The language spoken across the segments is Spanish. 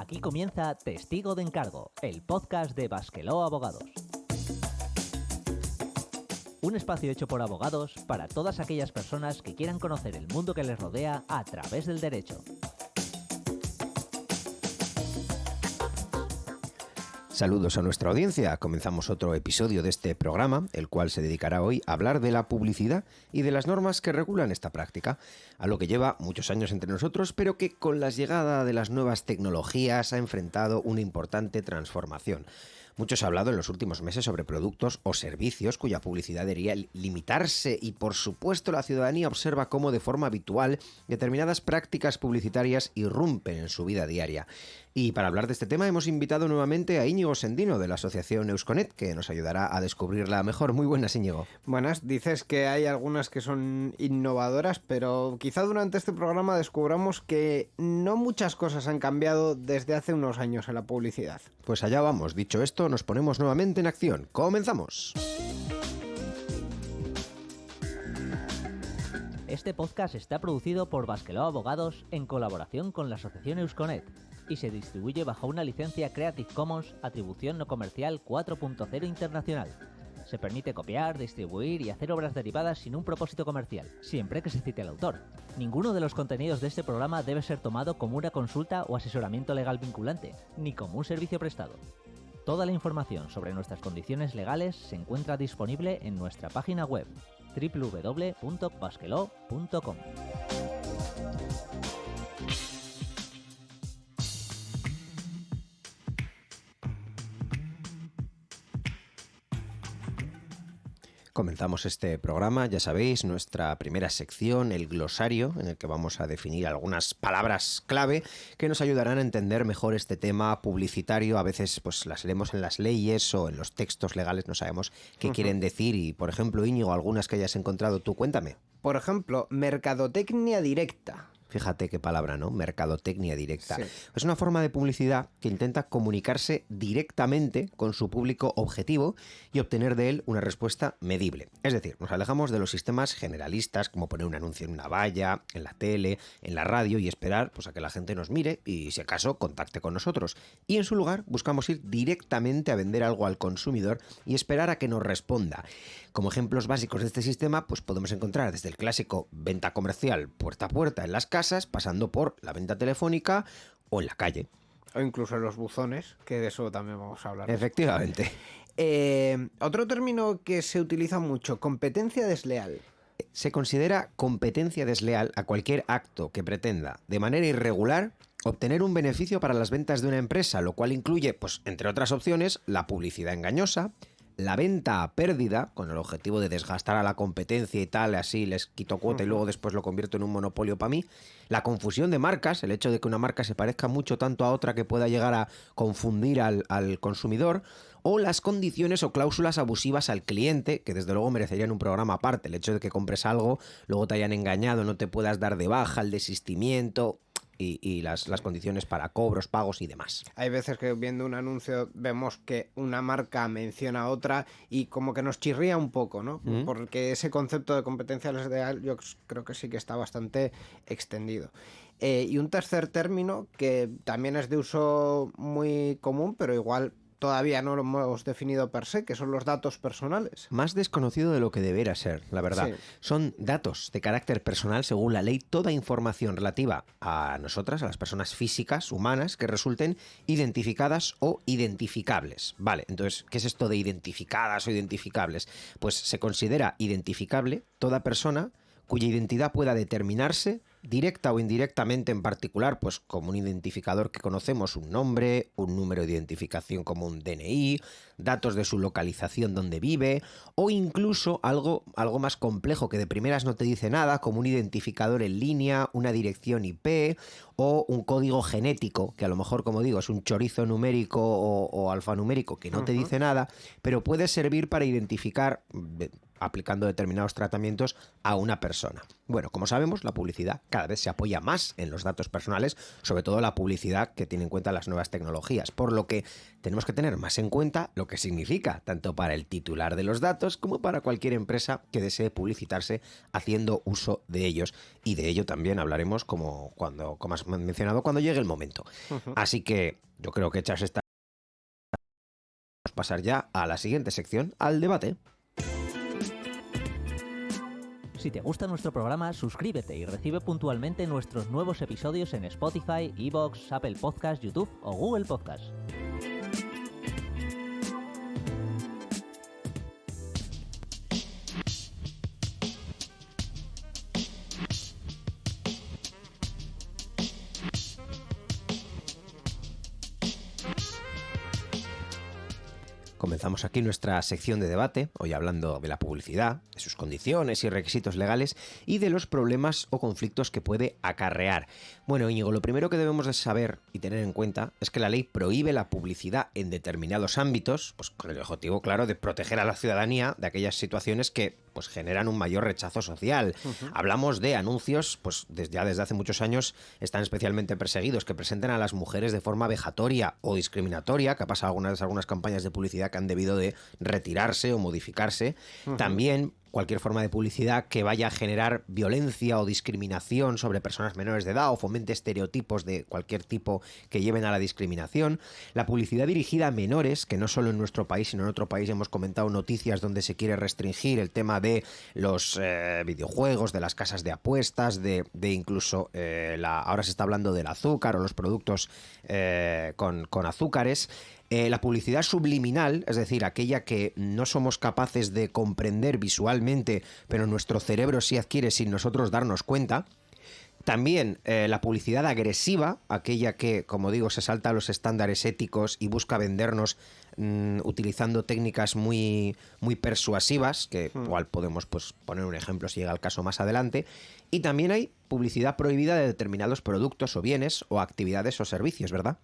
Aquí comienza Testigo de Encargo, el podcast de Basqueló Abogados. Un espacio hecho por abogados para todas aquellas personas que quieran conocer el mundo que les rodea a través del derecho. Saludos a nuestra audiencia. Comenzamos otro episodio de este programa, el cual se dedicará hoy a hablar de la publicidad y de las normas que regulan esta práctica, algo que lleva muchos años entre nosotros, pero que con la llegada de las nuevas tecnologías ha enfrentado una importante transformación. Mucho se ha hablado en los últimos meses sobre productos o servicios cuya publicidad debería limitarse y, por supuesto, la ciudadanía observa cómo de forma habitual determinadas prácticas publicitarias irrumpen en su vida diaria. Y para hablar de este tema hemos invitado nuevamente a Íñigo Sendino de la asociación Eusconet, que nos ayudará a descubrirla mejor. Muy buenas, Íñigo. Buenas, dices que hay algunas que son innovadoras, pero quizá durante este programa descubramos que no muchas cosas han cambiado desde hace unos años en la publicidad. Pues allá vamos. Dicho esto, nos ponemos nuevamente en acción. ¡Comenzamos! Este podcast está producido por Basqueló Abogados en colaboración con la asociación Eusconet y se distribuye bajo una licencia Creative Commons Atribución No Comercial 4.0 Internacional. Se permite copiar, distribuir y hacer obras derivadas sin un propósito comercial, siempre que se cite al autor. Ninguno de los contenidos de este programa debe ser tomado como una consulta o asesoramiento legal vinculante, ni como un servicio prestado. Toda la información sobre nuestras condiciones legales se encuentra disponible en nuestra página web www.basqueló.com. Comenzamos este programa, ya sabéis, nuestra primera sección, el glosario, en el que vamos a definir algunas palabras clave que nos ayudarán a entender mejor este tema publicitario. A veces pues las leemos en las leyes o en los textos legales, no sabemos qué quieren decir. Y, por ejemplo, Íñigo, algunas que hayas encontrado tú, cuéntame. Por ejemplo, mercadotecnia directa. Fíjate qué palabra, ¿no? Mercadotecnia directa. Sí. Es una forma de publicidad que intenta comunicarse directamente con su público objetivo y obtener de él una respuesta medible. Es decir, nos alejamos de los sistemas generalistas, como poner un anuncio en una valla, en la tele, en la radio y esperar pues, a que la gente nos mire y, si acaso, contacte con nosotros. Y, en su lugar, buscamos ir directamente a vender algo al consumidor y esperar a que nos responda. Como ejemplos básicos de este sistema, pues podemos encontrar desde el clásico venta comercial puerta a puerta en las casas, pasando por la venta telefónica o en la calle. O incluso en los buzones, que de eso también vamos a hablar. Efectivamente. Otro término que se utiliza mucho, competencia desleal. Se considera competencia desleal a cualquier acto que pretenda, de manera irregular, obtener un beneficio para las ventas de una empresa, lo cual incluye, pues, entre otras opciones, la publicidad engañosa, la venta a pérdida, con el objetivo de desgastar a la competencia y tal, así les quito cuota y luego después lo convierto en un monopolio para mí, la confusión de marcas, el hecho de que una marca se parezca mucho tanto a otra que pueda llegar a confundir al consumidor, o las condiciones o cláusulas abusivas al cliente, que desde luego merecerían un programa aparte, el hecho de que compres algo, luego te hayan engañado, no te puedas dar de baja, el desistimiento y las condiciones para cobros, pagos y demás. Hay veces que viendo un anuncio vemos que una marca menciona a otra y como que nos chirría un poco, ¿no? Porque ese concepto de competencia desleal yo creo que sí que está bastante extendido. Y un tercer término que también es de uso muy común, pero igual todavía no lo hemos definido per se, que son los datos personales. Más desconocido de lo que debería ser, la verdad. Sí. Son datos de carácter personal, según la ley, toda información relativa a nosotras, a las personas físicas, humanas, que resulten identificadas o identificables. Vale, entonces, ¿qué es esto de identificadas o identificables? Pues se considera identificable toda persona cuya identidad pueda determinarse directa o indirectamente, en particular, pues como un identificador que conocemos, un nombre, un número de identificación como un DNI, datos de su localización donde vive, o incluso algo más complejo que de primeras no te dice nada, como un identificador en línea, una dirección IP o un código genético, que a lo mejor, como digo, es un chorizo numérico o alfanumérico que no te dice nada, pero puede servir para identificar aplicando determinados tratamientos a una persona. Bueno, como sabemos, la publicidad cada vez se apoya más en los datos personales, sobre todo la publicidad que tiene en cuenta las nuevas tecnologías, por lo que tenemos que tener más en cuenta lo que significa, tanto para el titular de los datos como para cualquier empresa que desee publicitarse haciendo uso de ellos. Y de ello también hablaremos, como has mencionado, cuando llegue el momento. Así que yo creo que hechas estas... Vamos a pasar ya a la siguiente sección, al debate. Si te gusta nuestro programa, suscríbete y recibe puntualmente nuestros nuevos episodios en Spotify, iVoox, Apple Podcasts, YouTube o Google Podcasts. Comenzamos aquí nuestra sección de debate, hoy hablando de la publicidad, de sus condiciones y requisitos legales y de los problemas o conflictos que puede acarrear. Bueno, Íñigo, lo primero que debemos de saber y tener en cuenta es que la ley prohíbe la publicidad en determinados ámbitos, pues con el objetivo, claro, de proteger a la ciudadanía de aquellas situaciones que pues generan un mayor rechazo social. Hablamos de anuncios, pues ya desde hace muchos años están especialmente perseguidos, que presenten a las mujeres de forma vejatoria o discriminatoria, que ha pasado algunas campañas de publicidad que han debido de retirarse o modificarse. También cualquier forma de publicidad que vaya a generar violencia o discriminación sobre personas menores de edad o fomente estereotipos de cualquier tipo que lleven a la discriminación. La publicidad dirigida a menores, que no solo en nuestro país, sino en otro país hemos comentado noticias donde se quiere restringir el tema de los videojuegos, de las casas de apuestas, de incluso ahora se está hablando del azúcar o los productos con azúcares. La publicidad subliminal, es decir, aquella que no somos capaces de comprender visualmente, pero nuestro cerebro sí adquiere sin nosotros darnos cuenta. También la publicidad agresiva, aquella que, como digo, se salta a los estándares éticos y busca vendernos utilizando técnicas muy, muy persuasivas, que igual podemos pues, poner un ejemplo si llega el caso más adelante. Y también hay publicidad prohibida de determinados productos o bienes o actividades o servicios, ¿verdad?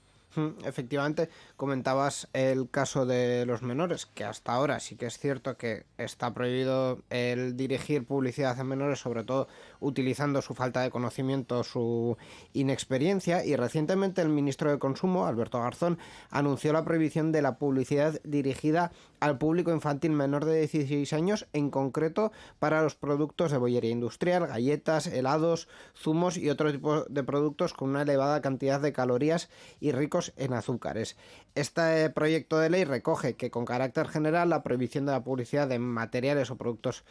Efectivamente, comentabas el caso de los menores, que hasta ahora sí que es cierto que está prohibido el dirigir publicidad a menores, sobre todo utilizando su falta de conocimiento, su inexperiencia, y recientemente el ministro de Consumo, Alberto Garzón, anunció la prohibición de la publicidad dirigida al público infantil menor de 16 años, en concreto para los productos de bollería industrial, galletas, helados, zumos y otro tipo de productos con una elevada cantidad de calorías y ricos en azúcares. Este proyecto de ley recoge que con carácter general la prohibición de la publicidad de materiales o productos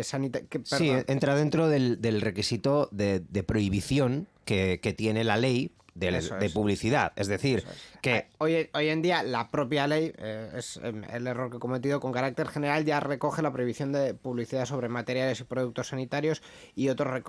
sanitarios... Sí, entra dentro del requisito de prohibición que tiene la ley de publicidad. Es decir, que hoy en día la propia ley, es el error que he cometido, con carácter general ya recoge la prohibición de publicidad sobre materiales y productos sanitarios y otros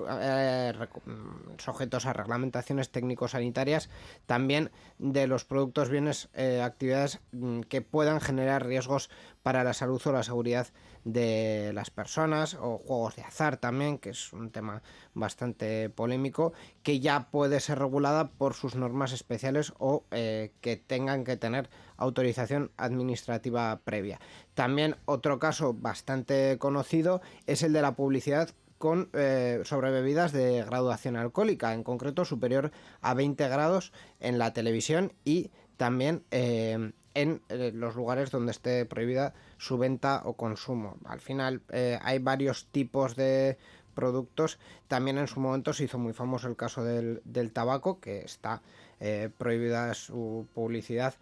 sujetos a reglamentaciones técnico-sanitarias, también de los productos, bienes, actividades que puedan generar riesgos para la salud o la seguridad de las personas, o juegos de azar también, que es un tema bastante polémico, que ya puede ser regulada por sus normas especiales o que tengan que tener autorización administrativa previa. También otro caso bastante conocido es el de la publicidad sobre bebidas de graduación alcohólica, en concreto superior a 20 grados en la televisión y también en los lugares donde esté prohibida su venta o consumo. Al final hay varios tipos de productos. También en su momento se hizo muy famoso el caso del tabaco, que está prohibida su publicidad.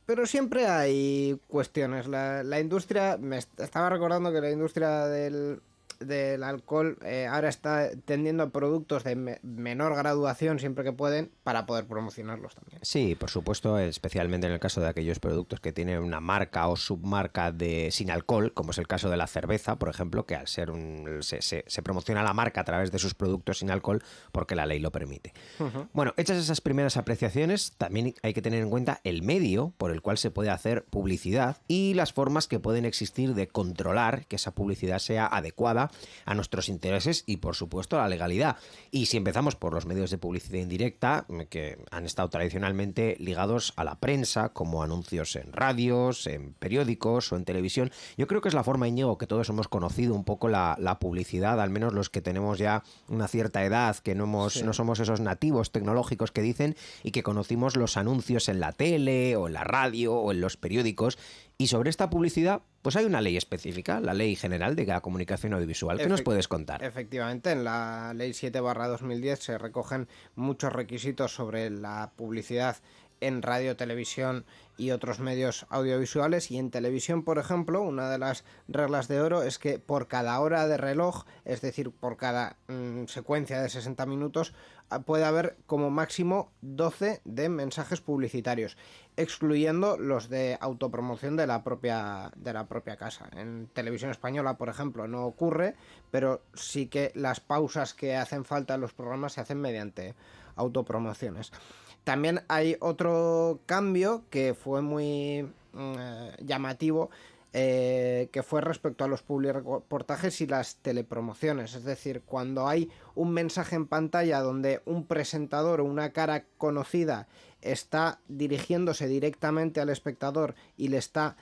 Pero siempre hay cuestiones. La industria, me estaba recordando que la industria del alcohol ahora está tendiendo a productos de menor graduación siempre que pueden para poder promocionarlos también. Sí, por supuesto, especialmente en el caso de aquellos productos que tienen una marca o submarca sin alcohol, como es el caso de la cerveza, por ejemplo, que al ser se promociona la marca a través de sus productos sin alcohol porque la ley lo permite. Bueno, hechas esas primeras apreciaciones, también hay que tener en cuenta el medio por el cual se puede hacer publicidad y las formas que pueden existir de controlar que esa publicidad sea adecuada a nuestros intereses y, por supuesto, a la legalidad. Y si empezamos por los medios de publicidad indirecta, que han estado tradicionalmente ligados a la prensa, como anuncios en radios, en periódicos o en televisión, yo creo que es la forma, Íñigo, que todos hemos conocido un poco la publicidad, al menos los que tenemos ya una cierta edad, que no somos esos nativos tecnológicos que dicen, y que conocimos los anuncios en la tele o en la radio o en los periódicos. Y sobre esta publicidad, pues hay una ley específica, la Ley General de la Comunicación Audiovisual. ¿Qué nos puedes contar? Efectivamente, en la Ley 7/2010 se recogen muchos requisitos sobre la publicidad en radio, televisión y otros medios audiovisuales. Y en televisión, por ejemplo, una de las reglas de oro es que por cada hora de reloj, es decir, por cada secuencia de 60 minutos, puede haber como máximo 12 de mensajes publicitarios, excluyendo los de autopromoción de la propia casa. En Televisión Española, por ejemplo, no ocurre, pero sí que las pausas que hacen falta en los programas se hacen mediante autopromociones. También hay otro cambio que fue muy llamativo, que fue respecto a los publireportajes y las telepromociones. Es decir, cuando hay un mensaje en pantalla donde un presentador o una cara conocida está dirigiéndose directamente al espectador y le está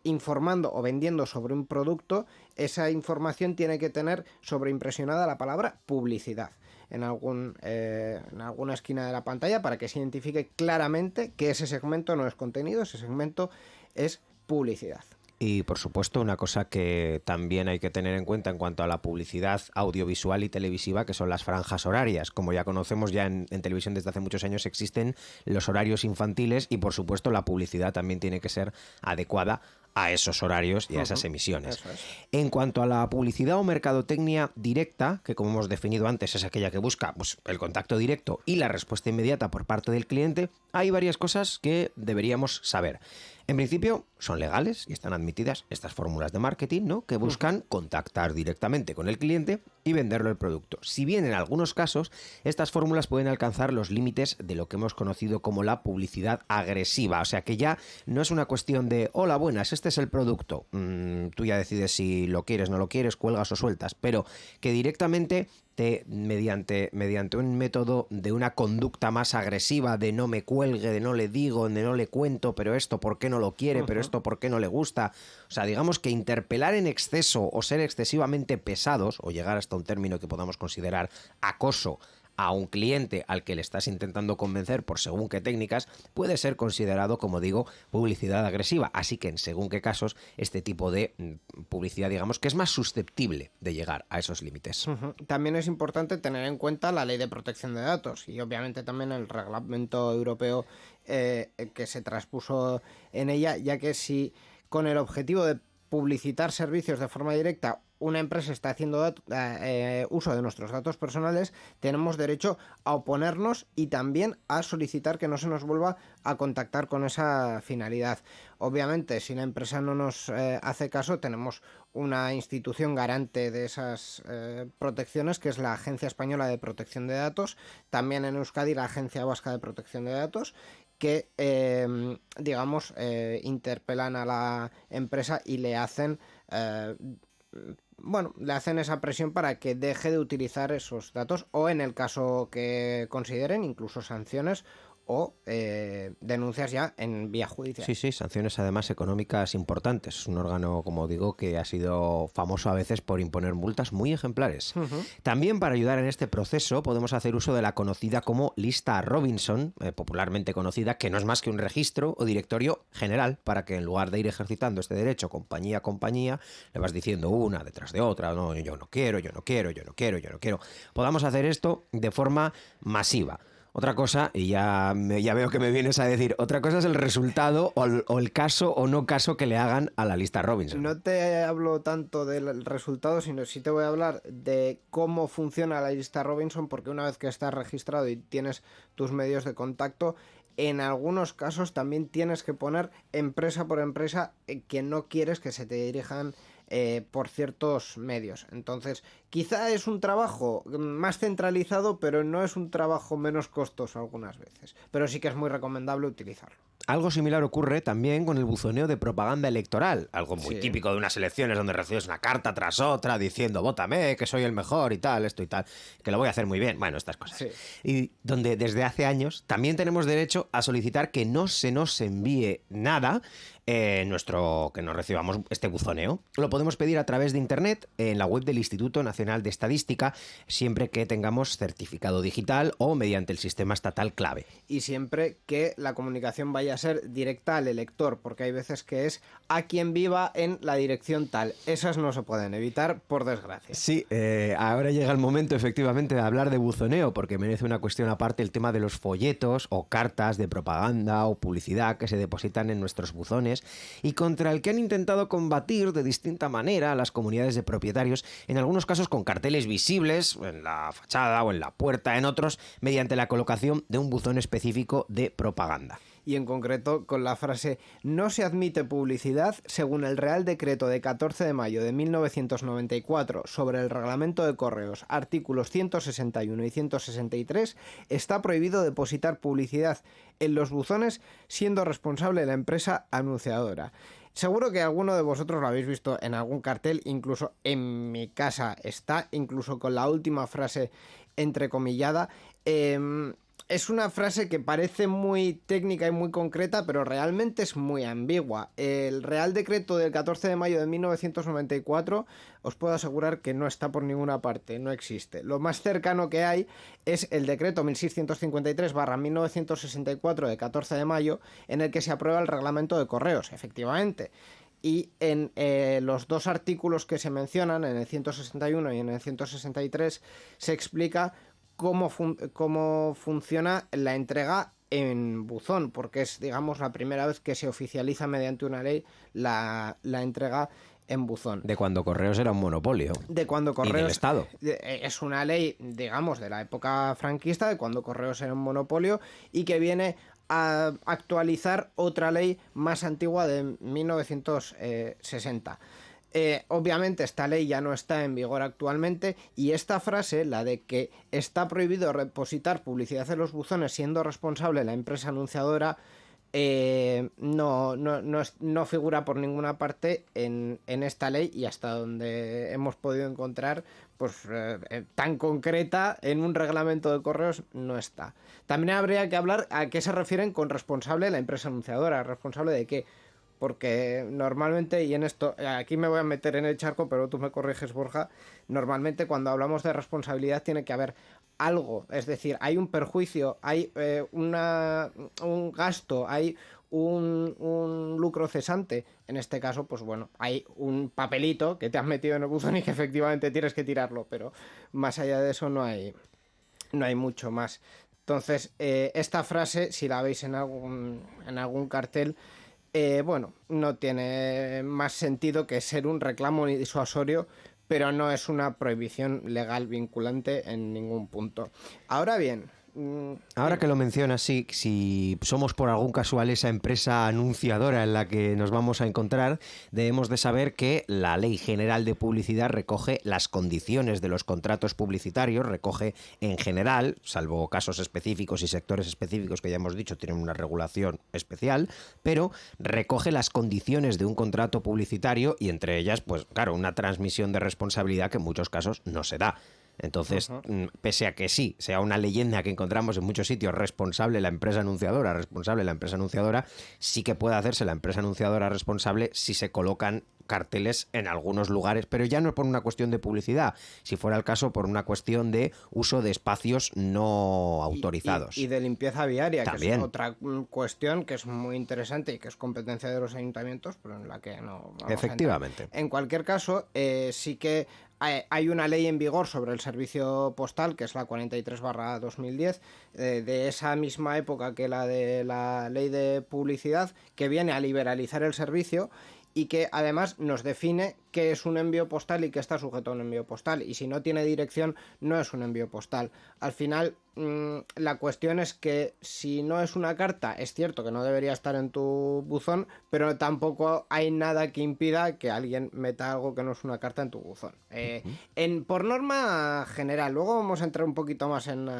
informando o vendiendo sobre un producto, esa información tiene que tener sobreimpresionada la palabra publicidad en alguna esquina de la pantalla, para que se identifique claramente que ese segmento no es contenido, ese segmento es publicidad. Y, por supuesto, una cosa que también hay que tener en cuenta en cuanto a la publicidad audiovisual y televisiva, que son las franjas horarias. Como ya conocemos, ya en televisión desde hace muchos años existen los horarios infantiles y, por supuesto, la publicidad también tiene que ser adecuada a esos horarios y a esas emisiones. Eso es. En cuanto a la publicidad o mercadotecnia directa, que como hemos definido antes es aquella que busca pues, el contacto directo y la respuesta inmediata por parte del cliente, hay varias cosas que deberíamos saber. En principio, son legales y están admitidas estas fórmulas de marketing, ¿no?, que buscan contactar directamente con el cliente y venderle el producto. Si bien en algunos casos estas fórmulas pueden alcanzar los límites de lo que hemos conocido como la publicidad agresiva, o sea que ya no es una cuestión de hola, buenas, este es el producto, tú ya decides si lo quieres, no lo quieres, cuelgas o sueltas, pero que directamente mediante un método de una conducta más agresiva, de no me cuelgue, de no le digo, de no le cuento, pero esto por qué no lo quiere, pero esto por qué no le gusta. O sea, digamos que interpelar en exceso o ser excesivamente pesados, o llegar hasta un término que podamos considerar acoso a un cliente al que le estás intentando convencer por según qué técnicas, puede ser considerado, como digo, publicidad agresiva. Así que en según qué casos, este tipo de publicidad, digamos, que es más susceptible de llegar a esos límites. También es importante tener en cuenta la Ley de Protección de Datos y obviamente también el reglamento europeo que se traspuso en ella, ya que si con el objetivo de publicitar servicios de forma directa una empresa está haciendo uso de nuestros datos personales, tenemos derecho a oponernos y también a solicitar que no se nos vuelva a contactar con esa finalidad. Obviamente, si la empresa no nos hace caso, tenemos una institución garante de esas protecciones, que es la Agencia Española de Protección de Datos, también en Euskadi la Agencia Vasca de Protección de Datos, que, interpelan a la empresa y le hacen... le hacen esa presión para que deje de utilizar esos datos, o en el caso que consideren, incluso sanciones o denuncias ya en vía judicial. Sí, sanciones además económicas importantes. Es un órgano, como digo, que ha sido famoso a veces por imponer multas muy ejemplares. También para ayudar en este proceso podemos hacer uso de la conocida como lista Robinson, popularmente conocida, que no es más que un registro o directorio general para que en lugar de ir ejercitando este derecho compañía a compañía, le vas diciendo una detrás de otra, no, yo no quiero, podamos hacer esto de forma masiva. Otra cosa, y ya veo que me vienes a decir, otra cosa es el resultado o el caso o no caso que le hagan a la lista Robinson. No te hablo tanto del resultado, sino sí te voy a hablar de cómo funciona la lista Robinson, porque una vez que estás registrado y tienes tus medios de contacto, en algunos casos también tienes que poner empresa por empresa que no quieres que se te dirijan por ciertos medios. Entonces, quizá es un trabajo más centralizado, pero no es un trabajo menos costoso algunas veces. Pero sí que es muy recomendable utilizarlo. Algo similar ocurre también con el buzoneo de propaganda electoral, algo muy típico de unas elecciones donde recibes una carta tras otra diciendo vótame, que soy el mejor y tal, esto y tal, que lo voy a hacer muy bien, bueno, estas cosas. Sí. Y donde desde hace años también tenemos derecho a solicitar que no se nos envíe nada que nos recibamos este buzoneo. Lo podemos pedir a través de internet en la web del Instituto Nacional de Estadística, siempre que tengamos certificado digital o mediante el sistema estatal clave. Y siempre que la comunicación vaya a ser directa al elector, porque hay veces que es a quien viva en la dirección tal. Esas no se pueden evitar, por desgracia. Sí, ahora llega el momento efectivamente de hablar de buzoneo, porque merece una cuestión aparte el tema de los folletos o cartas de propaganda o publicidad que se depositan en nuestros buzones y contra el que han intentado combatir de distinta manera las comunidades de propietarios, en algunos casos con carteles visibles en la fachada o en la puerta, en otros mediante la colocación de un buzón específico de propaganda. Y en concreto con la frase «No se admite publicidad según el Real Decreto de 14 de mayo de 1994 sobre el Reglamento de Correos, artículos 161 y 163, está prohibido depositar publicidad en los buzones siendo responsable la empresa anunciadora». Seguro que alguno de vosotros lo habéis visto en algún cartel, incluso en mi casa está, incluso con la última frase entrecomillada. Es una frase que parece muy técnica y muy concreta, pero realmente es muy ambigua. El Real Decreto del 14 de mayo de 1994 os puedo asegurar que no está por ninguna parte, no existe. Lo más cercano que hay es el Decreto 1653/1964 de 14 de mayo, en el que se aprueba el Reglamento de Correos, efectivamente. Y en los dos artículos que se mencionan, en el 161 y en el 163, se explica cómo funciona la entrega en buzón, porque es, digamos, la primera vez que se oficializa mediante una ley la entrega en buzón. De cuando Correos era un monopolio. De cuando Correos... Y del Estado. Es una ley, digamos, de la época franquista, de cuando Correos era un monopolio y que viene a actualizar otra ley más antigua de 1960. Obviamente esta ley ya no está en vigor actualmente y esta frase, la de que está prohibido depositar publicidad en los buzones siendo responsable la empresa anunciadora, no figura por ninguna parte en esta ley, y hasta donde hemos podido encontrar, pues tan concreta en un reglamento de correos no está. También habría que hablar a qué se refieren con responsable la empresa anunciadora, responsable de qué. Porque normalmente, y en esto, aquí me voy a meter en el charco, pero tú me corriges, Borja, normalmente cuando hablamos de responsabilidad tiene que haber algo, es decir, hay un perjuicio, hay un gasto, hay un lucro cesante. En este caso, pues bueno, hay un papelito que te has metido en el buzón y que efectivamente tienes que tirarlo, pero más allá de eso no hay mucho más. Entonces, esta frase, si la veis en algún cartel, bueno, no tiene más sentido que ser un reclamo disuasorio, pero no es una prohibición legal vinculante en ningún punto. Ahora bien... Ahora que lo mencionas, sí, si somos por algún casual esa empresa anunciadora en la que nos vamos a encontrar, debemos de saber que la Ley General de Publicidad recoge las condiciones de los contratos publicitarios, recoge en general, salvo casos específicos y sectores específicos que ya hemos dicho tienen una regulación especial, pero recoge las condiciones de un contrato publicitario y entre ellas, pues claro, una transmisión de responsabilidad que en muchos casos no se da. Entonces, pese a que sí, sea una leyenda que encontramos en muchos sitios, responsable la empresa anunciadora, sí que puede hacerse la empresa anunciadora responsable si se colocan carteles en algunos lugares, pero ya no por una cuestión de publicidad, si fuera el caso por una cuestión de uso de espacios no autorizados. Y de limpieza viaria, también, que es otra cuestión que es muy interesante y que es competencia de los ayuntamientos, pero en la que no vamos efectivamente. a entrar. En cualquier caso, sí que hay una ley en vigor sobre el servicio postal, que es la 43/2010, de esa misma época que la de la ley de publicidad, que viene a liberalizar el servicio y que además nos define qué es un envío postal y qué está sujeto a un envío postal. Y si no tiene dirección, no es un envío postal. Al final, la cuestión es que si no es una carta, es cierto que no debería estar en tu buzón, pero tampoco hay nada que impida que alguien meta algo que no es una carta en tu buzón. Por norma general, luego vamos a entrar un poquito más en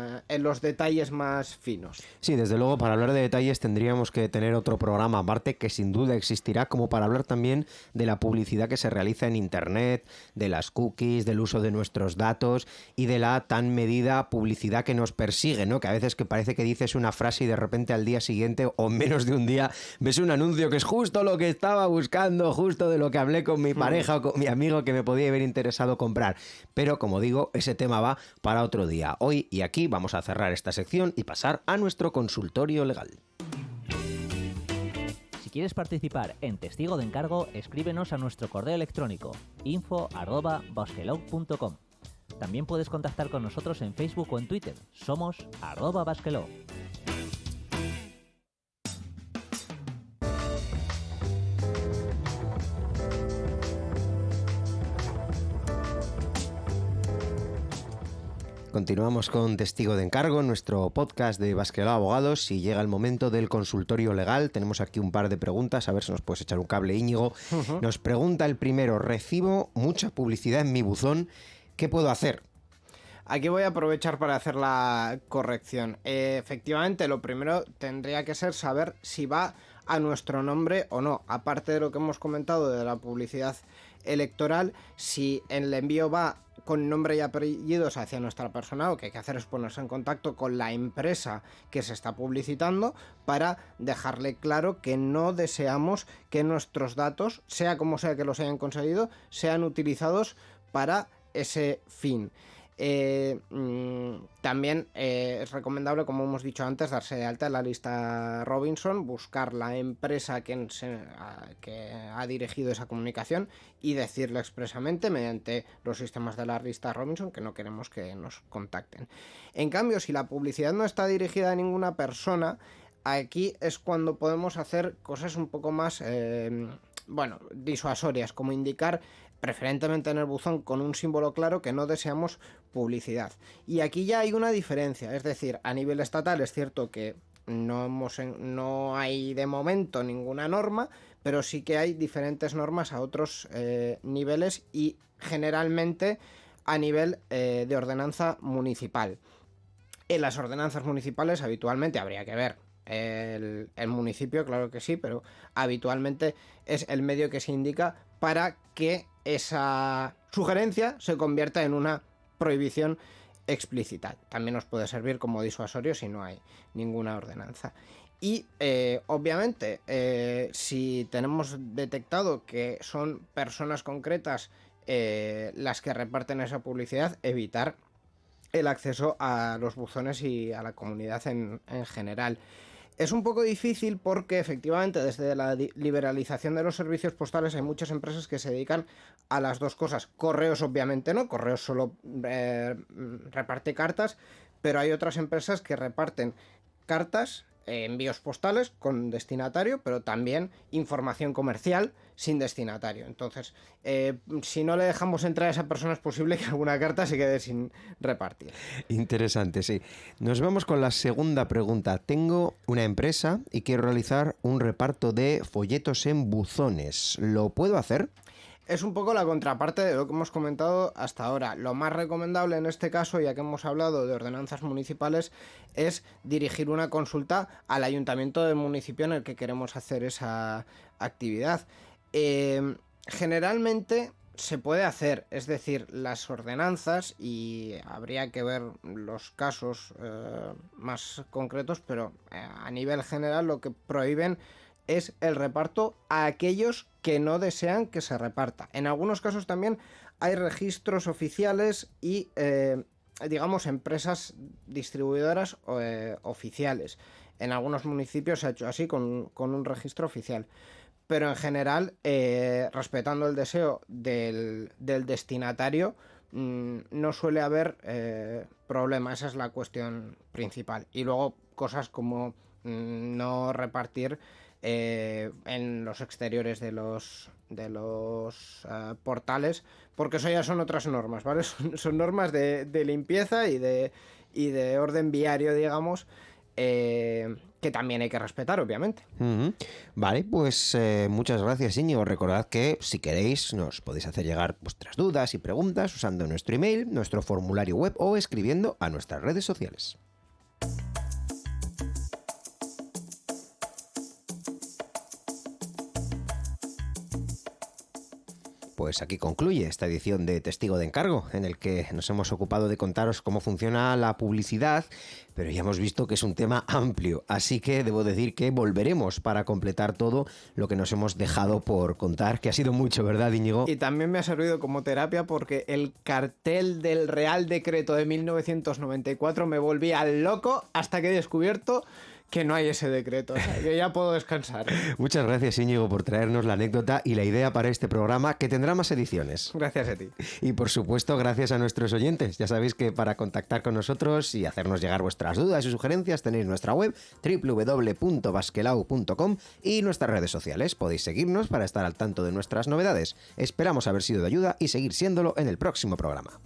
los detalles más finos. Sí, desde luego, para hablar de detalles tendríamos que tener otro programa aparte que sin duda existirá, como para hablar también de la publicidad que se realiza en Internet, de las cookies, del uso de nuestros datos y de la tan medida publicidad que nos persigue, ¿no? Que a veces que parece que dices una frase y de repente al día siguiente o menos de un día ves un anuncio que es justo lo que estaba buscando, justo de lo que hablé con mi pareja o con mi amigo que me podía haber interesado comprar. Pero como digo, ese tema va para otro día. Hoy y aquí vamos a cerrar esta sección y pasar a nuestro consultorio legal. Si quieres participar en Testigo de Encargo, escríbenos a nuestro correo electrónico info@basquelog.com. También puedes contactar con nosotros en Facebook o en Twitter. Somos @basquelog. Continuamos con Testigo de Encargo, nuestro podcast de Basqueló Abogados, y llega el momento del consultorio legal. Tenemos aquí un par de preguntas, a ver si nos puedes echar un cable, Íñigo. Nos pregunta el primero: recibo mucha publicidad en mi buzón, ¿qué puedo hacer? Aquí voy a aprovechar para hacer la corrección. Efectivamente, lo primero tendría que ser saber si va a nuestro nombre o no. Aparte de lo que hemos comentado de la publicidad electoral, si el envío va con nombre y apellidos hacia nuestra persona, lo que hay que hacer es ponerse en contacto con la empresa que se está publicitando para dejarle claro que no deseamos que nuestros datos, sea como sea que los hayan conseguido, sean utilizados para ese fin. También es recomendable, como hemos dicho antes, darse de alta en la lista Robinson, buscar la empresa que ha dirigido esa comunicación y decirle expresamente mediante los sistemas de la lista Robinson que no queremos que nos contacten. En cambio, si la publicidad no está dirigida a ninguna persona, aquí es cuando podemos hacer cosas un poco más disuasorias, como indicar preferentemente en el buzón con un símbolo claro que no deseamos publicidad. Y aquí ya hay una diferencia, es decir, a nivel estatal es cierto que no hay de momento ninguna norma, pero sí que hay diferentes normas a otros niveles y generalmente a nivel de ordenanza municipal. En las ordenanzas municipales habitualmente habría que ver el municipio, claro que sí, pero habitualmente es el medio que se indica para que esa sugerencia se convierta en una prohibición explícita. También nos puede servir como disuasorio si no hay ninguna ordenanza. Y obviamente, si tenemos detectado que son personas concretas las que reparten esa publicidad, evitar el acceso a los buzones y a la comunidad en general. Es un poco difícil porque efectivamente desde la liberalización de los servicios postales hay muchas empresas que se dedican a las dos cosas. Correos obviamente no, Correos solo reparte cartas, pero hay otras empresas que reparten cartas, envíos postales con destinatario, pero también información comercial sin destinatario. Entonces, si no le dejamos entrar a esa persona, es posible que alguna carta se quede sin repartir. Interesante, sí. Nos vamos con la segunda pregunta. Tengo una empresa y quiero realizar un reparto de folletos en buzones. ¿Lo puedo hacer? Es un poco la contraparte de lo que hemos comentado hasta ahora. Lo más recomendable en este caso, ya que hemos hablado de ordenanzas municipales, es dirigir una consulta al ayuntamiento del municipio en el que queremos hacer esa actividad. Generalmente se puede hacer, es decir, las ordenanzas, y habría que ver los casos más concretos, pero a nivel general lo que prohíben es el reparto a aquellos que no desean que se reparta. En algunos casos también hay registros oficiales y, digamos, empresas distribuidoras oficiales. En algunos municipios se ha hecho así con un registro oficial. Pero en general, respetando el deseo del destinatario, no suele haber problema. Esa es la cuestión principal. Y luego cosas como no repartir en los exteriores de los portales, porque eso ya son otras normas, ¿vale? Son normas de limpieza y de orden viario, digamos, que también hay que respetar, obviamente. Vale, pues muchas gracias, Íñigo. Recordad que si queréis nos podéis hacer llegar vuestras dudas y preguntas usando nuestro email, nuestro formulario web o escribiendo a nuestras redes sociales. Pues aquí concluye esta edición de Testigo de Encargo, en el que nos hemos ocupado de contaros cómo funciona la publicidad, pero ya hemos visto que es un tema amplio, así que debo decir que volveremos para completar todo lo que nos hemos dejado por contar, que ha sido mucho, ¿verdad, Íñigo? Y también me ha servido como terapia porque el cartel del Real Decreto de 1994 me volvía loco hasta que he descubierto que no hay ese decreto. O sea, yo ya puedo descansar. Muchas gracias, Íñigo, por traernos la anécdota y la idea para este programa, que tendrá más ediciones. Gracias a ti. Y por supuesto, gracias a nuestros oyentes. Ya sabéis que para contactar con nosotros y hacernos llegar vuestras dudas y sugerencias tenéis nuestra web www.basquelau.com y nuestras redes sociales. Podéis seguirnos para estar al tanto de nuestras novedades. Esperamos haber sido de ayuda y seguir siéndolo en el próximo programa.